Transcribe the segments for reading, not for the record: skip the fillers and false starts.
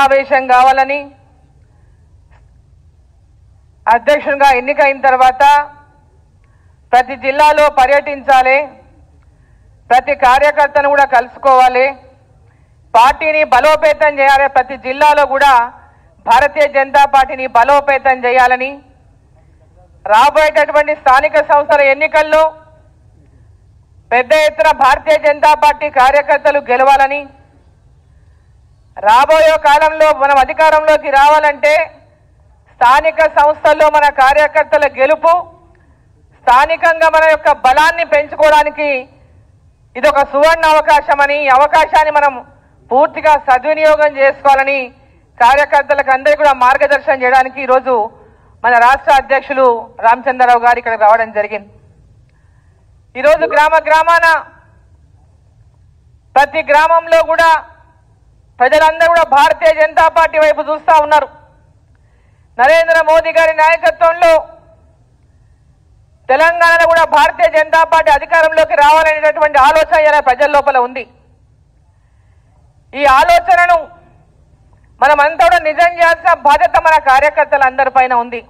ఆవేశం కావాలని అధ్యక్షునిగా ఎన్నికైన తర్వాత ప్రతి జిల్లాలో పర్యటించాలి, ప్రతి కార్యకర్తను కూడా కలుసుకోవాలి, పార్టీని బలోపేతం చేయాలి, ప్రతి జిల్లాలో కూడా భారతీయ జనతా పార్టీని బలోపేతం చేయాలని, రాబోయేటటువంటి స్థానిక సంస్థల ఎన్నికల్లో పెద్ద ఎత్తున భారతీయ జనతా పార్టీ కార్యకర్తలు గెలవాలని, రాబోయే కాలంలో మనం అధికారంలోకి రావాలంటే స్థానిక సంస్థల్లో మన కార్యకర్తల గెలుపు, స్థానికంగా మన యొక్క బలాన్ని పెంచుకోవడానికి ఇది ఒక సువర్ణ అవకాశమని, ఈ అవకాశాన్ని మనం పూర్తిగా సద్వినియోగం చేసుకోవాలని కార్యకర్తలకు అందరికీ కూడా మార్గదర్శనం చేయడానికి ఈరోజు మన రాష్ట్ర అధ్యక్షులు రామచంద్రరావు గారు ఇక్కడ రావడం జరిగింది. ఈరోజు గ్రామాన ప్రతి గ్రామంలో కూడా ప్రజలందరూ కూడా భారతీయ జనతా పార్టీ వైపు చూస్తూ ఉన్నారు. నరేంద్ర మోదీ గారి నాయకత్వంలో తెలంగాణలో కూడా భారతీయ జనతా పార్టీ అధికారంలోకి రావాలనేటటువంటి ఆలోచన ఇలా ప్రజల లోపల ఉంది. ఈ ఆలోచనను మనమంతా కూడా నిజం చేయాల్సిన బాధ్యత మన కార్యకర్తలందరిపైన ఉంది.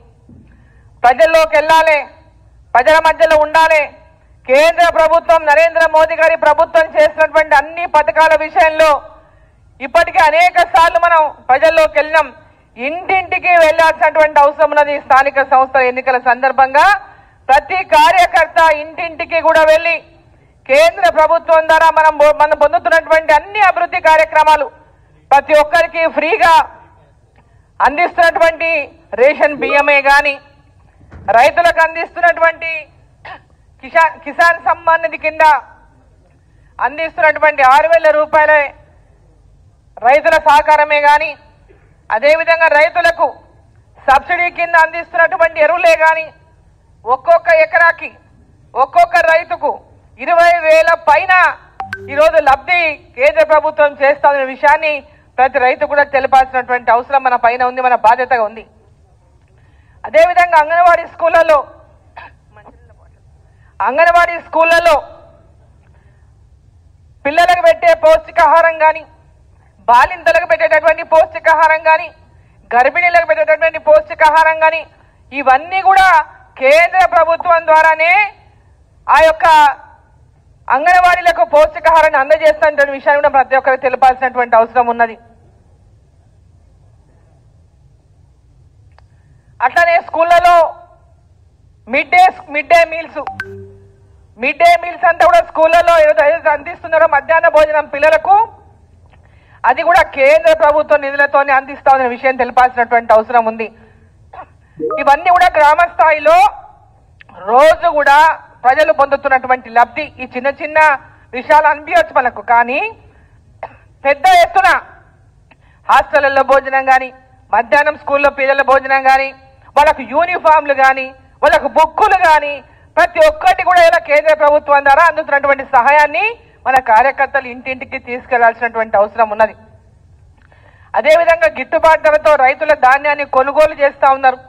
ప్రజల్లోకి వెళ్ళాలి, ప్రజల మధ్యలో ఉండాలి. కేంద్ర ప్రభుత్వం నరేంద్ర మోదీ గారి ప్రభుత్వం చేసినటువంటి అన్ని పథకాల విషయంలో ఇప్పటికే అనేక సార్లు మనం ప్రజల్లోకి వెళ్ళినాం. ఇంటింటికి వెళ్లాల్సినటువంటి అవసరం ఉన్నది. స్థానిక సంస్థల ఎన్నికల సందర్భంగా ప్రతి కార్యకర్త ఇంటింటికి కూడా వెళ్లి కేంద్ర ప్రభుత్వం ద్వారా మనం పొందుతున్నటువంటి అన్ని అభివృద్ధి కార్యక్రమాలు ప్రతి ఒక్కరికి ఫ్రీగా అందిస్తున్నటువంటి రేషన్ బియ్యమే గాని, రైతులకు అందిస్తున్నటువంటి కిసాన్ సమ్మాన్ నిధి కింద అందిస్తున్నటువంటి 6,000 రూపాయల రైతుల సహకారమే గాని, అదేవిధంగా రైతులకు సబ్సిడీ కింద అందిస్తున్నటువంటి ఎరువులే గాని, ఒక్కొక్క ఎకరాకి ఒక్కొక్క రైతుకు 20,000 పైన ఈరోజు లబ్ధి కేంద్ర ప్రభుత్వం చేస్తున్న విషయాన్ని ప్రతి రైతు కూడా తెలిపాల్సినటువంటి అవసరం మన పైన ఉంది, మన బాధ్యతగా ఉంది. అదేవిధంగా అంగన్వాడీ స్కూళ్లలో పిల్లలకు పెట్టే పౌష్టికాహారం కానీ, బాలింతలకు పెట్టేటటువంటి పౌష్టికాహారం కానీ, గర్భిణీలకు పెట్టేటటువంటి పౌష్టికాహారం కానీ, ఇవన్నీ కూడా కేంద్ర ప్రభుత్వం ద్వారానే ఆ యొక్క అంగన్వాడీలకు పౌష్టికాహారాన్ని అందజేస్తున్న విషయాన్ని కూడా ప్రతి ఒక్కరికి తెలిపాల్సినటువంటి అవసరం ఉన్నది. అట్లనే స్కూళ్లలో మిడ్ డే మీల్స్ అంతా కూడా స్కూళ్లలో ఏదైతే అందిస్తున్నారో మధ్యాహ్న భోజనం పిల్లలకు, అది కూడా కేంద్ర ప్రభుత్వ నిధులతోనే అందిస్తామనే విషయం తెలిపాల్సినటువంటి అవసరం ఉంది. ఇవన్నీ కూడా గ్రామ స్థాయిలో రోజు కూడా ప్రజలు పొందుతున్నటువంటి లబ్ధి. ఈ చిన్న చిన్న విషయాలు అనిపించవచ్చు మనకు, కానీ పెద్ద ఎత్తున హాస్టళ్లలో భోజనం కానీ, మధ్యాహ్నం స్కూల్లో పిల్లల భోజనం కానీ, వాళ్ళకు యూనిఫామ్లు కానీ, వాళ్ళకు బుక్కులు కానీ, ప్రతి ఒక్కటి కూడా ఇలా కేంద్ర ప్రభుత్వం ద్వారా అందుతున్నటువంటి సహాయాన్ని మన కార్యకర్తలు ఇంటింటికి తీసుకెళ్లాల్సినటువంటి అవసరం ఉన్నది. అదేవిధంగా గిట్టుబాటు ధరతో రైతుల ధాన్యాన్ని కొనుగోలు చేస్తా ఉన్నారు.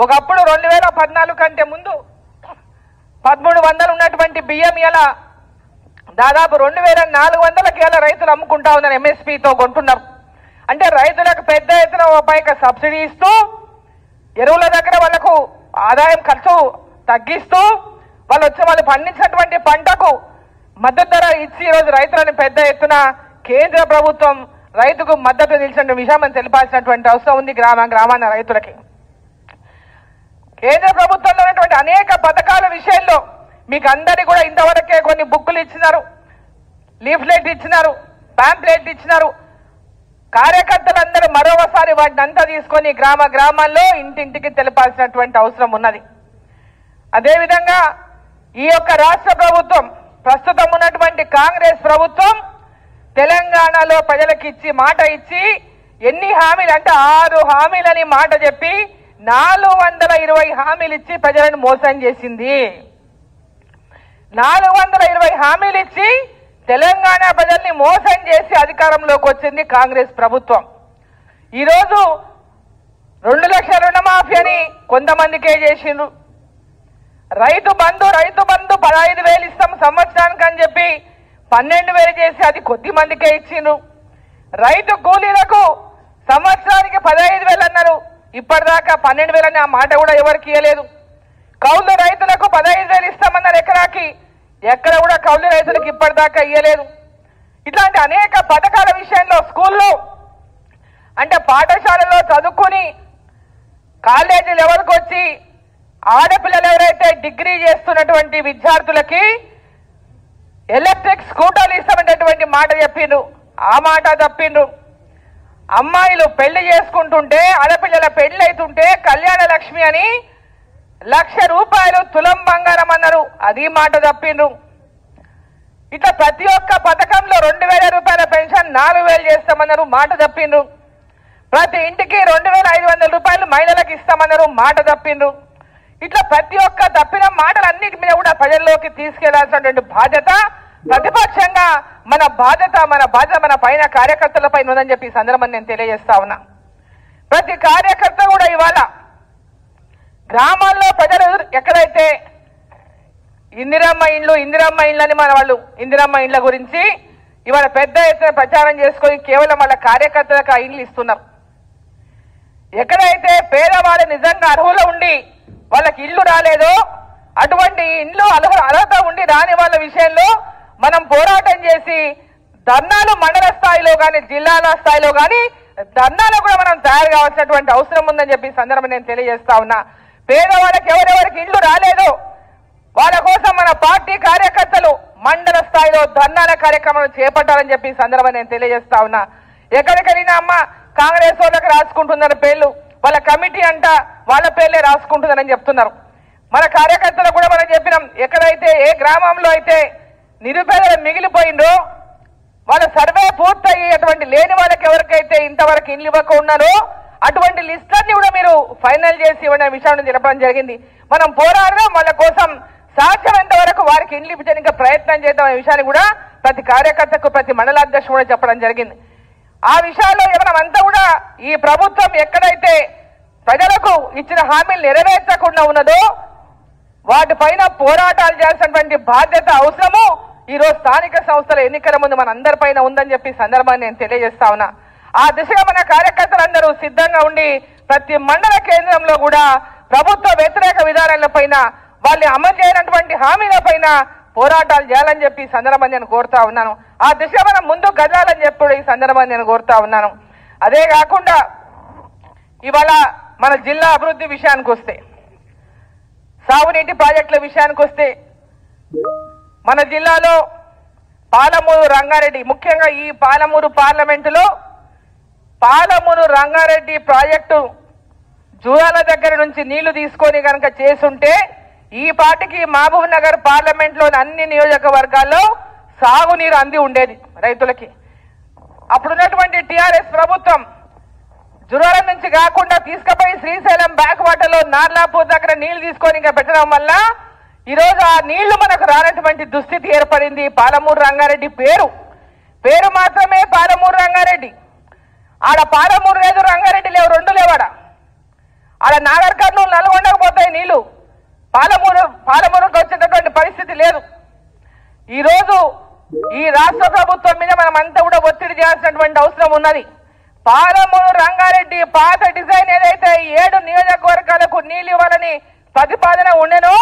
ఒకప్పుడు 2014 కంటే ముందు 1300 ఉన్నటువంటి బియ్యం ఇలా దాదాపు 2400కి ఇలా రైతులు అమ్ముకుంటా ఉన్నారు, ఎంఎస్పీతో కొంటున్నారు. అంటే రైతులకు పెద్ద ఎత్తున పైక సబ్సిడీ ఇస్తూ, ఎరువుల దగ్గర వాళ్లకు ఆదాయం ఖర్చు తగ్గిస్తూ, వాళ్ళు పండించినటువంటి పంటకు మద్దతు ధర ఇచ్చి ఈరోజు రైతులను పెద్ద ఎత్తున కేంద్ర ప్రభుత్వం రైతుకు మద్దతు నిలిచిన విషయం మనం తెలిపాల్సినటువంటి అవసరం ఉంది. గ్రామాన రైతులకి కేంద్ర ప్రభుత్వంలో ఉన్నటువంటి అనేక పథకాల విషయంలో మీకు అందరికీ కూడా ఇంతవరకే కొన్ని బుక్కులు ఇచ్చినారు, లీఫ్లెట్ ఇచ్చినారు, ప్యాంప్లెట్ ఇచ్చినారు. కార్యకర్తలందరూ మరోసారి వాటిని అంతా తీసుకొని గ్రామాల్లో ఇంటింటికి తెలిపాల్సినటువంటి అవసరం ఉన్నది. అదేవిధంగా ఈ యొక్క రాష్ట్ర ప్రభుత్వం, ప్రస్తుతం ఉన్నటువంటి కాంగ్రెస్ ప్రభుత్వం తెలంగాణలో ప్రజలకు మాట ఇచ్చి ఎన్ని హామీలు అంటే 6 హామీలని మాట చెప్పి 420 హామీలు ఇచ్చి ప్రజలను మోసం చేసింది. 420 హామీలు ఇచ్చి తెలంగాణ ప్రజల్ని మోసం చేసి అధికారంలోకి వచ్చింది కాంగ్రెస్ ప్రభుత్వం. ఈరోజు 2 లక్షల రుణమాఫీ అని కొంతమందికే చేసిండ్రు. రైతు బంధు 15,000 ఇస్తాం సంవత్సరానికి అని చెప్పి 12,000 చేసి అది కొద్ది మందికే ఇచ్చిండ్రు. రైతు కూలీలకు సంవత్సరానికి 15,000 అన్నారు, ఇప్పటిదాకా 12,000 అని ఆ మాట కూడా ఎవరికి ఇవ్వలేదు. కౌలు రైతులకు 15,000 ఇస్తామన్నారు ఎకరాకి, ఎక్కడ కూడా కౌలు రైతులకు ఇప్పటిదాకా ఇవ్వలేదు. ఇట్లాంటి అనేక పథకాల విషయంలో స్కూల్లో అంటే పాఠశాలలో చదువుకుని కాలేజీ లెవెల్కి వచ్చి ఆడపిల్లలు ఎవరైతే డిగ్రీ చేస్తున్నటువంటి విద్యార్థులకి ఎలక్ట్రిక్ స్కూటర్లు ఇస్తామనేటువంటి మాట చెప్పిండ్రు, ఆ మాట తప్పిండ్రు. అమ్మాయిలు పెళ్లి చేసుకుంటుంటే ఆడపిల్లల పెళ్లి అవుతుంటే కళ్యాణ లక్ష్మి అని 1,00,000 రూపాయలు తులం బంగారం అన్నారు, అది మాట తప్పిండ్రు. ఇట్లా ప్రతి ఒక్క పథకంలో 2,000 రూపాయల పెన్షన్ 4,000 చేస్తామన్నారు, మాట తప్పిండ్రు. ప్రతి ఇంటికి 2,500 రూపాయలు మహిళలకు ఇస్తామన్నారు, మాట తప్పిండ్రు. ఇట్లా ప్రతి ఒక్క తప్పిన మాటలన్నిటి మీద కూడా ప్రజల్లోకి తీసుకెళ్లాల్సినటువంటి బాధ్యత ప్రతిపక్షంగా మన బాధ్యత మన పైన కార్యకర్తల పైన ఉందని చెప్పి ఈ సందర్భాన్ని నేను తెలియజేస్తా ఉన్నా. ప్రతి కార్యకర్త కూడా ఇవాళ గ్రామాల్లో ప్రజలు ఎక్కడైతే ఇందిరమ్మ ఇండ్లు అని మన వాళ్ళు ఇందిరమ్మ ఇండ్ల గురించి ఇవాళ పెద్ద ఎత్తున ప్రచారం చేసుకొని కేవలం వాళ్ళ కార్యకర్తలకు ఆ ఇండ్లు ఇస్తున్నారు. ఎక్కడైతే పేదవాళ్ళు నిజంగా అర్హులు ఉండి వాళ్ళకి ఇల్లు రాలేదో అటువంటి ఇండ్లు అర్హత ఉండి రాని వాళ్ళ విషయంలో మనం పోరాటం చేసి ధర్నాలు మండల స్థాయిలో కానీ జిల్లాల స్థాయిలో కానీ ధర్నాలు కూడా మనం తయారు కావాల్సినటువంటి అవసరం ఉందని చెప్పి ఈ సందర్భం నేను తెలియజేస్తా ఉన్నా. పేదవాళ్ళకి ఎవరెవరికి ఇల్లు రాలేదో వాళ్ళ కోసం మన పార్టీ కార్యకర్తలు మండల స్థాయిలో ధర్నాల కార్యక్రమాలు చేపట్టాలని చెప్పి ఈ సందర్భం నేను తెలియజేస్తా ఉన్నా. ఎక్కడికెళ్ళినా అమ్మ కాంగ్రెస్ వాళ్ళకి రాసుకుంటున్నారు పేర్లు, వాళ్ళ కమిటీ అంట వాళ్ళ పేర్లే రాసుకుంటుందని చెప్తున్నారు. మన కార్యకర్తలు కూడా మనం చెప్పినాం, ఎక్కడైతే ఏ గ్రామంలో అయితే నిరుపేదలు మిగిలిపోయిందో వాళ్ళ సర్వే పూర్తయ్యేటువంటి లేని వాళ్ళకి ఎవరికైతే ఇంతవరకు ఇల్లు ఇవ్వకున్నారో అటువంటి లిస్టులన్నీ కూడా మీరు ఫైనల్ చేసి ఇవ్వడం విషయాన్ని తెలపడం జరిగింది. మనం పోరాడడం వాళ్ళ కోసం సాధ్యమైనంత వరకు వారికి ఇల్లు ఇప్పించడానికి ప్రయత్నం చేద్దాం అనే విషయాన్ని కూడా ప్రతి కార్యకర్తకు ప్రతి మండలాధ్యక్షుడు కూడా చెప్పడం జరిగింది. ఆ విషయాల్లో మనమంతా కూడా ఈ ప్రభుత్వం ఎక్కడైతే ప్రజలకు ఇచ్చిన హామీలు నెరవేర్చకుండా ఉన్నదో వాటిపైన పోరాటాలు చేయాల్సినటువంటి బాధ్యత అవసరము ఈరోజు స్థానిక సంస్థల ఎన్నికల ముందు మన అందరిపైన ఉందని చెప్పి సందర్భాన్ని నేను తెలియజేస్తా ఉన్నా. ఆ దిశగా మన కార్యకర్తలందరూ సిద్ధంగా ఉండి ప్రతి మండల కేంద్రంలో కూడా ప్రభుత్వ వ్యతిరేక విధానాలపైన వాళ్ళు అమలు చేయనటువంటి హామీలపైన పోరాటాలు చేయాలని చెప్పి ఈ సందర్భాన్ని నేను కోరుతా ఉన్నాను. ఆ దిశ మనం ముందు గజాలని చెప్పి ఈ సందర్భాన్ని నేను కోరుతా ఉన్నాను. అదే కాకుండా ఇవాళ మన జిల్లా అభివృద్ధి విషయానికి వస్తే, సాగునీటి ప్రాజెక్టుల విషయానికి వస్తే మన జిల్లాలో పాలమూరు రంగారెడ్డి, ముఖ్యంగా ఈ పాలమూరు పార్లమెంటులో పాలమూరు రంగారెడ్డి ప్రాజెక్టు జూరాల దగ్గర నుంచి నీళ్లు తీసుకొని కనుక చేసుంటే ఈ పాటికి మహబూబ్ నగర్ పార్లమెంట్ లోని అన్ని నియోజకవర్గాల్లో సాగునీరు అంది ఉండేది రైతులకి. అప్పుడున్నటువంటి టిఆర్ఎస్ ప్రభుత్వం జురాల నుంచి కాకుండా తీసుకుపోయి శ్రీశైలం బ్యాక్ వాటర్ లో నార్లాపూర్ దగ్గర నీళ్లు తీసుకొని ఇంకా పెట్టడం వల్ల ఈరోజు ఆ నీళ్లు మనకు రానటువంటి దుస్థితి ఏర్పడింది. పాలమూరు రంగారెడ్డి పేరు మాత్రమే పాలమూరు రంగారెడ్డి. ఆడ పాలమూరు లేదు, రంగారెడ్డి లేవు, రెండు లేవాడ. ఆడ నాగర్ కర్నూలు నల్గొండకు పోతాయి నీళ్లు, పాలమూరుకు వచ్చేటటువంటి పరిస్థితి లేదు. ఈరోజు ఈ రాష్ట్ర ప్రభుత్వం మీద మనం అంతా కూడా ఒత్తిడి చేయాల్సినటువంటి అవసరం ఉన్నది. పాలమూరు రంగారెడ్డి పాత డిజైన్ ఏదైతే 7 నియోజకవర్గాలకు నీళ్లు ఇవ్వాలని ప్రతిపాదన ఉండేనో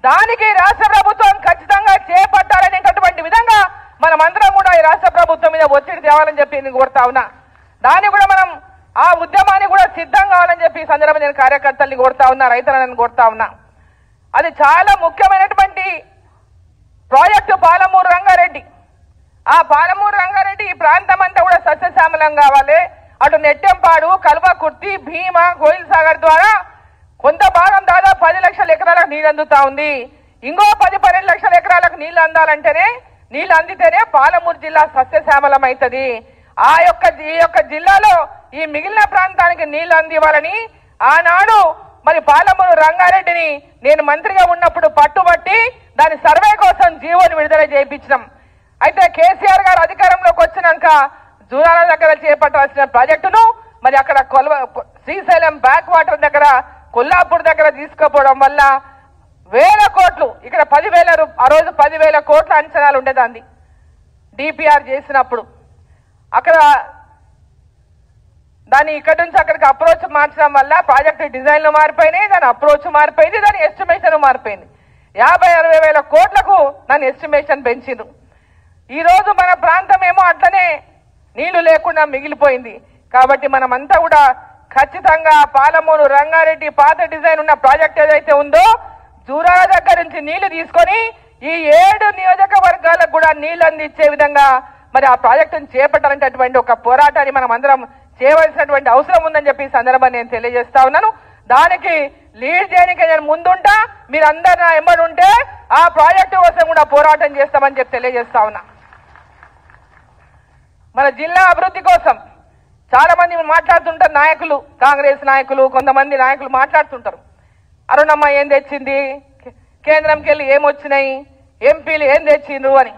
దానికి రాష్ట్ర ప్రభుత్వం ఖచ్చితంగా చేపట్టాలనేటటువంటి విధంగా మనమందరం కూడా ఈ రాష్ట్ర ప్రభుత్వం మీద ఒత్తిడి తేవాలని చెప్పి నేను కోరుతా ఉన్నా. దాన్ని కూడా మనం ఆ ఉద్యమాన్ని కూడా సిద్ధం కావాలని చెప్పి ఈ సందర్భంగా నేను కార్యకర్తల్ని కోరుతా ఉన్నా, రైతులను కోరుతా ఉన్నా. అది చాలా ముఖ్యమైనటువంటి ప్రాజెక్టు పాలమూరు రంగారెడ్డి. ఆ పాలమూరు రంగారెడ్డి ఈ ప్రాంతం అంతా కూడా సస్యశ్యామలం కావాలి. అటు నెట్టెంపాడు, కల్వకుర్తి, భీమా, కోయిల్ సాగర్ ద్వారా కొంత భాగం దాదాపు 10 లక్షల ఎకరాలకు నీళ్ళు అందుతా ఉంది. ఇంకో 10-12 లక్షల ఎకరాలకు నీళ్లు అందితేనే పాలమూరు జిల్లా సస్యశ్యామలం అవుతుంది. ఈ యొక్క జిల్లాలో ఈ మిగిలిన ప్రాంతానికి నీళ్లు అందివ్వాలని ఆనాడు మరి పాలమూరు రంగారెడ్డిని నేను మంత్రిగా ఉన్నప్పుడు పట్టుబట్టి దాని సర్వే కోసం జీవోని విడుదల చేయించినాం. అయితే కేసీఆర్ గారు అధికారంలోకి వచ్చినాక జూరాల దగ్గర చేపట్టాల్సిన ప్రాజెక్టును మరి అక్కడ శ్రీశైలం బ్యాక్ వాటర్ దగ్గర కొల్లాపూర్ దగ్గర తీసుకుపోవడం వల్ల 1000 కోట్లు, ఇక్కడ 10,000, ఆ రోజు 10,000 కోట్ల అంచనాలు ఉండేదాన్ని డిపిఆర్ చేసినప్పుడు. అక్కడ దాన్ని ఇక్కడి నుంచి అక్కడికి అప్రోచ్ మార్చడం వల్ల ప్రాజెక్టు డిజైన్లు మారిపోయినాయి, దాని అప్రోచ్ మారిపోయింది, దాని ఎస్టిమేషన్ మారిపోయింది. 50-60 వేల కోట్లకు దాని ఎస్టిమేషన్ పెంచిండ్రు. ఈ రోజు మన ప్రాంతం ఏమో అట్లనే నీళ్లు లేకుండా మిగిలిపోయింది. కాబట్టి మనమంతా కూడా ఖచ్చితంగా పాలమూరు రంగారెడ్డి పాత డిజైన్ ఉన్న ప్రాజెక్ట్ ఏదైతే ఉందో జూరాల దగ్గర నుంచి నీళ్లు తీసుకొని ఈ 7 నియోజకవర్గాలకు కూడా నీళ్లు అందించే విధంగా మరి ఆ ప్రాజెక్టును చేపట్టాలంటే ఒక పోరాటాన్ని మనం అందరం చేయవలసినటువంటి అవసరం ఉందని చెప్పి ఈ సందర్భాన్ని నేను తెలియజేస్తా ఉన్నాను. దానికి లీడ్ చేయడానికి నేను ముందుంటా, మీరందరూ నా ఎంబడి ఉంటే ఆ ప్రాజెక్టు కోసం కూడా పోరాటం చేస్తామని చెప్పి తెలియజేస్తా ఉన్నా. మన జిల్లా అభివృద్ధి కోసం చాలా మంది మాట్లాడుతుంటారు నాయకులు, కాంగ్రెస్ నాయకులు, కొంతమంది నాయకులు మాట్లాడుతుంటారు. అరుణమ్మ ఏం తెచ్చింది, కేంద్రంకి వెళ్ళి ఏమొచ్చినాయి, ఎంపీలు ఏం తెచ్చిండ్రు అని.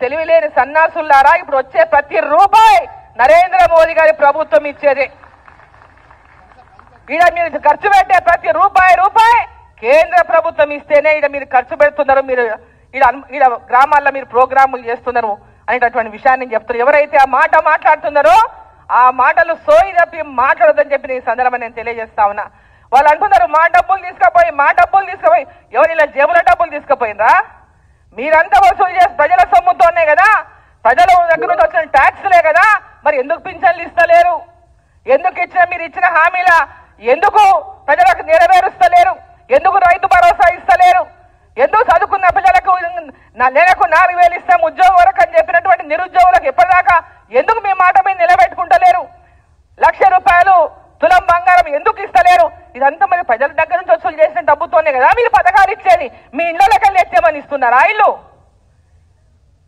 తెలివిలేని సన్నాసులారా, ఇప్పుడు వచ్చే ప్రతి రూపాయి నరేంద్ర మోదీ గారి ప్రభుత్వం ఇచ్చేదే. ఈడ మీరు ఖర్చు పెట్టే ప్రతి రూపాయి కేంద్ర ప్రభుత్వం ఇస్తేనే ఈడ మీరు ఖర్చు పెడుతున్నారు, మీరు ఈడ గ్రామాల్లో మీరు ప్రోగ్రాములు చేస్తున్నారు అనేటటువంటి విషయాన్ని నేను చెప్తున్నారు. ఎవరైతే ఆ మాట మాట్లాడుతున్నారో ఆ మాటలు సోయి తప్పి మాట్లాడదని చెప్పి ఈ సందర్భం నేను తెలియజేస్తా ఉన్నా. వాళ్ళు అంటున్నారు మా డబ్బులు తీసుకుపోయి ఎవరు ఇలా జేబుల డబ్బులు తీసుకుపోయిందా? మీరంతా వసూలు చేసి ప్రజల సొమ్ముతోనే కదా, ప్రజల దగ్గర నుంచి వచ్చిన ట్యాక్స్లే కదా, మరి ఎందుకు పింఛన్లు ఇస్తలేరు? ఎందుకు మీరు ఇచ్చిన హామీల ఎందుకు ప్రజలకు నెరవేరుస్తలేరు? ఎందుకు రైతు భరోసా ఇస్తలేరు? ఎందుకు చదువుకున్న పిల్లలకు నెలకు 4,000 ఇస్తాం ఉద్యోగం వరకు అని చెప్పినటువంటి నిరుద్యోగులకు ఎప్పటిదాకా ఎందుకు మీ మాట మీద నిలబెట్టుకుంటలేరు? 1,00,000 రూపాయలు తులం బంగారం ఎందుకు ఇస్తలేరు? ఇదంతా మరి ప్రజల దగ్గర నుంచి వసూలు చేసిన డబ్బుతోనే కదా మీరు పథకాలు ఇచ్చేది. మీ ఇళ్లకెళ్ళి తెచ్చేమని ఇస్తున్నారా? ఇల్లు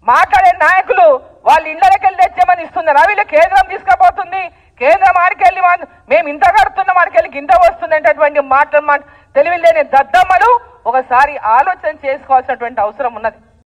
మాట్లాడే నాయకులు వాళ్ళ ఇళ్లకెళ్ళి తెచ్చేమని ఇస్తున్నారా? వీళ్ళు కేంద్రం తీసుకుపోతుంది, కేంద్రం ఆడికెళ్ళి మేము ఇంత కడుతున్నాం, ఆడికెళ్ళి ఇంత వస్తుంది అనేటటువంటి తెలివి లేని దద్దమ్మలు ఒకసారి ఆలోచన చేసుకోవాల్సినటువంటి అవసరం ఉన్నది.